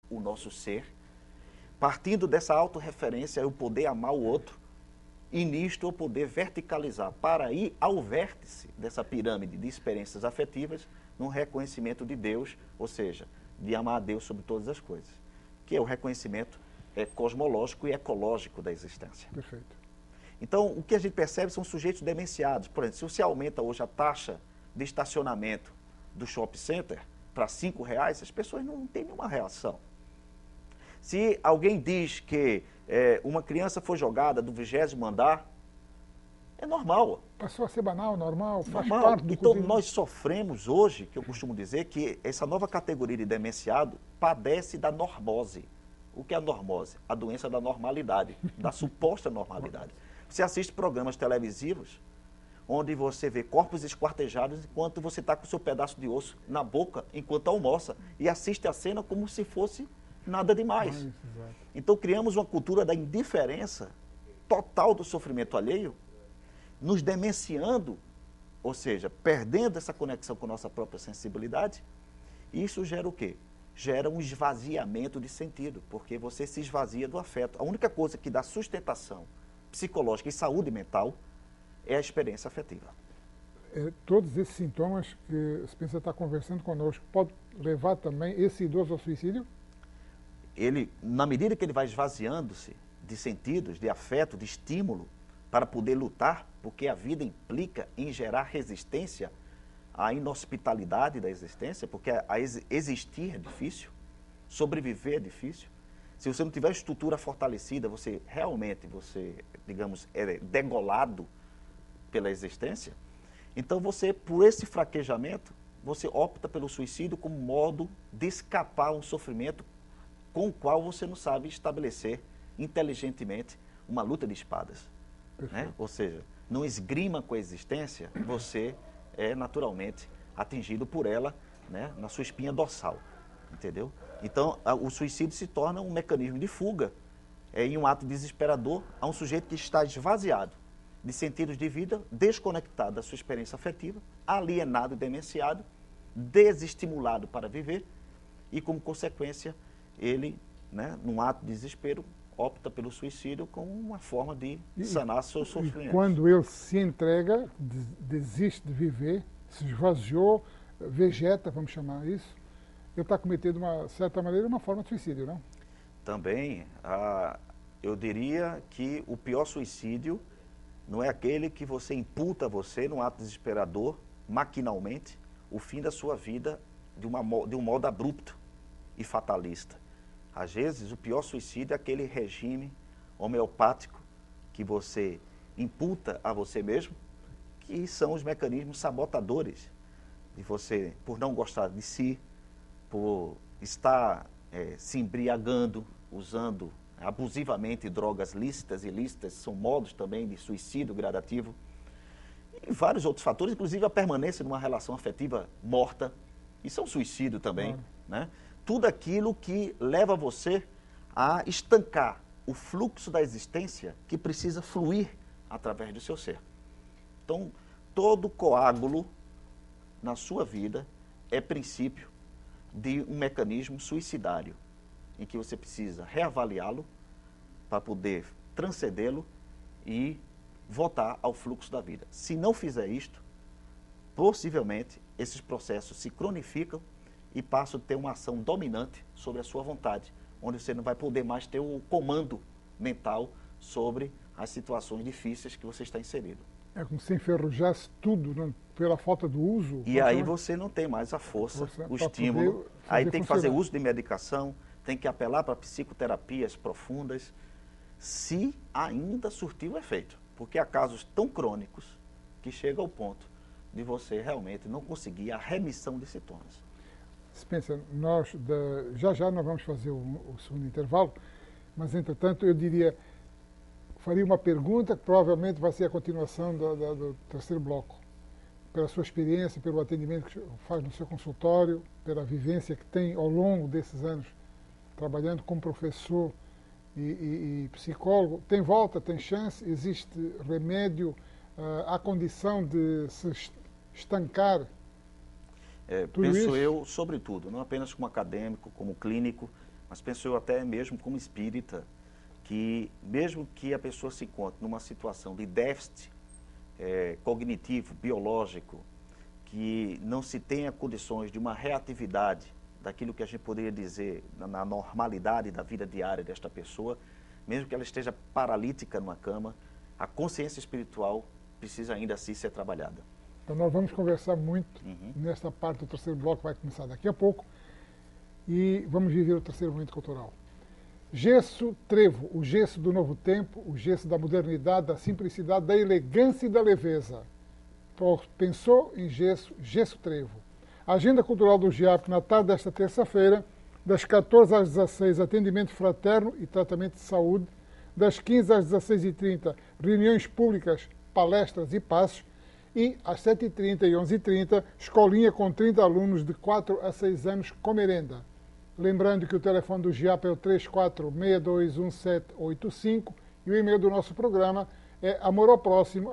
o nosso ser, partindo dessa autorreferência, eu poder amar o outro, e nisto eu poder verticalizar para ir ao vértice dessa pirâmide de experiências afetivas, no reconhecimento de Deus, ou seja, de amar a Deus sobre todas as coisas, que é o reconhecimento cosmológico e ecológico da existência. Perfeito. Então, o que a gente percebe são sujeitos demenciados. Por exemplo, se você aumenta hoje a taxa de estacionamento do shopping center para R$5, as pessoas não têm nenhuma reação. Se alguém diz que uma criança foi jogada do 20º andar, é normal. Passou a ser banal, normal, faz Normal. parte do Então, cotidiano. nós sofremos hoje, que eu costumo dizer, que essa nova categoria de demenciado padece da normose. O que é a normose? A doença da normalidade, da suposta normalidade. Você assiste programas televisivos onde você vê corpos esquartejados enquanto você está com o seu pedaço de osso na boca enquanto almoça e assiste a cena como se fosse nada demais. Então criamos uma cultura da indiferença total do sofrimento alheio, nos demenciando, ou seja, perdendo essa conexão com a nossa própria sensibilidade. E isso gera o quê? Gera um esvaziamento de sentido, porque você se esvazia do afeto. A única coisa que dá sustentação psicológica e saúde mental é a experiência afetiva. Todos esses sintomas que o Spencer está conversando conosco, pode levar também esse idoso ao suicídio? Ele, na medida que ele vai esvaziando-se de sentidos, de afeto, de estímulo, para poder lutar, porque a vida implica em gerar resistência à inhospitalidade da existência, porque existir é difícil, sobreviver é difícil. Se você não tiver estrutura fortalecida, você realmente, digamos, é degolado pela existência. Então você, por esse fraquejamento, você opta pelo suicídio como modo de escapar a um sofrimento com o qual você não sabe estabelecer inteligentemente uma luta de espadas. Né? Ou seja, não esgrima com a existência, você é naturalmente atingido por ela, né, na sua espinha dorsal. Entendeu? Então, o suicídio se torna um mecanismo de fuga, em um ato desesperador a um sujeito que está esvaziado de sentidos de vida, desconectado da sua experiência afetiva, alienado e demenciado, desestimulado para viver e, como consequência, ele, né, num ato de desespero, opta pelo suicídio como uma forma de sanar seu sofrimento. Quando ele se entrega, desiste de viver, se esvaziou, vegeta, vamos chamar isso, ele está cometendo, de uma certa maneira, uma forma de suicídio, não? Também, eu diria que o pior suicídio não é aquele que você imputa a você, num ato desesperador, maquinalmente, o fim da sua vida de um modo abrupto e fatalista. Às vezes, o pior suicídio é aquele regime homeopático que você imputa a você mesmo, que são os mecanismos sabotadores de você, por não gostar de si, por estar se embriagando, usando abusivamente drogas lícitas e ilícitas, são modos também de suicídio gradativo, e vários outros fatores, inclusive a permanência de uma relação afetiva morta, isso é um suicídio também, né? Tudo aquilo que leva você a estancar o fluxo da existência que precisa fluir através do seu ser. Então, todo coágulo na sua vida é princípio de um mecanismo suicidário, em que você precisa reavaliá-lo para poder transcendê-lo e voltar ao fluxo da vida. Se não fizer isto, possivelmente esses processos se cronificam e passam a ter uma ação dominante sobre a sua vontade, onde você não vai poder mais ter o comando mental sobre as situações difíceis que você está inserido. É como se enferrujasse tudo, não? Pela falta do uso. E aí você não tem mais a força, o estímulo. Aí tem que fazer uso de medicação, tem que apelar para psicoterapias profundas, se ainda surtir o efeito. Porque há casos tão crônicos que chega ao ponto de você realmente não conseguir a remissão de sintomas. Spencer, já nós vamos fazer o segundo intervalo, mas entretanto eu faria uma pergunta que provavelmente vai ser a continuação do terceiro bloco. Pela sua experiência, pelo atendimento que faz no seu consultório, pela vivência que tem ao longo desses anos trabalhando como professor e psicólogo, tem volta, tem chance, existe remédio, há condição de se estancar? Penso eu, sobretudo, não apenas como acadêmico, como clínico, mas penso eu até mesmo como espírita, que mesmo que a pessoa se encontre numa situação de déficit cognitivo, biológico, que não se tenha condições de uma reatividade daquilo que a gente poderia dizer na normalidade da vida diária desta pessoa, mesmo que ela esteja paralítica numa cama, a consciência espiritual precisa ainda assim ser trabalhada. Então nós vamos conversar muito nesta parte do terceiro bloco, que vai começar daqui a pouco, e vamos viver o terceiro momento cultural. Gesso trevo, o gesso do novo tempo, o gesso da modernidade, da simplicidade, da elegância e da leveza. Pensou em gesso, gesso trevo. A agenda cultural do GIAP na tarde desta terça-feira, das 14 às 16, atendimento fraterno e tratamento de saúde, das 15 às 16h30, reuniões públicas, palestras e passos, e às 7h30 e 11h30, escolinha com 30 alunos de 4 a 6 anos com merenda. Lembrando que o telefone do GIAP é o 34621785 e o e-mail do nosso programa é amoroprosimo@